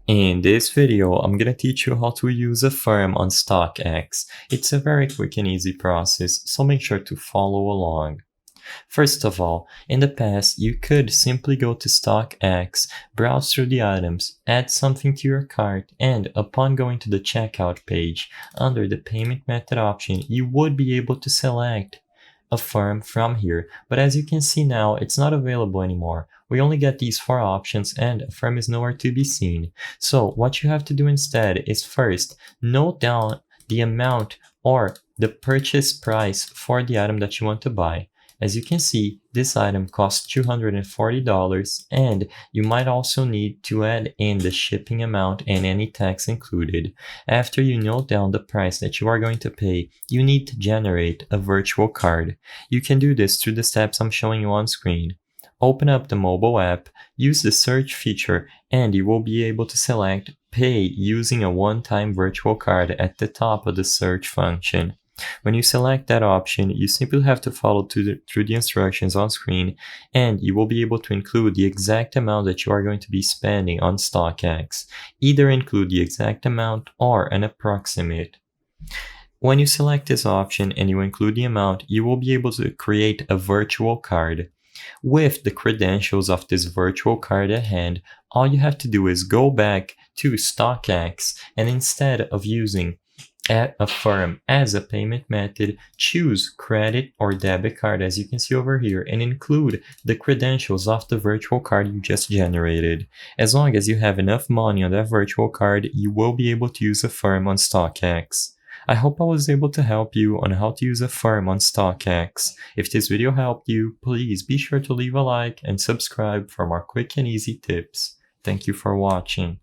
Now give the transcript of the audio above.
In this video, I'm gonna teach you how to use Affirm on Stockx. It's a very quick and easy process, so make sure to follow along. First of all, in the past, you could simply go to Stockx, browse through the items, add something to your cart, and upon going to the checkout page, under the payment method option, you would be able to select Affirm from here. But as you can see now, it's not available anymore. We only get these four options and Affirm is nowhere to be seen. So what you have to do instead is first note down the amount or the purchase price for the item that you want to buy. As you can see, this item costs $240 and you might also need to add in the shipping amount and any tax included. After you note down the price that you are going to pay, you need to generate a virtual card. You can do this through the steps I'm showing you on screen. Open up the mobile app, use the search feature, and you will be able to select Pay using a one-time virtual card at the top of the search function. When you select that option, you simply have to follow through the instructions on screen, and you will be able to include the exact amount that you are going to be spending on Stockx. Either include the exact amount or an approximate. When you select this option and you include the amount, you will be able to create a virtual card. With the credentials of this virtual card at hand, all you have to do is go back to Stockx, and instead of using Affirm as a payment method, choose credit or debit card as you can see over here and include the credentials of the virtual card you just generated. As long as you have enough money on that virtual card, you will be able to use Affirm on Stockx. I hope I was able to help you on how to use Affirm on Stockx. If this video helped you, please be sure to leave a like and subscribe for more quick and easy tips. Thank you for watching.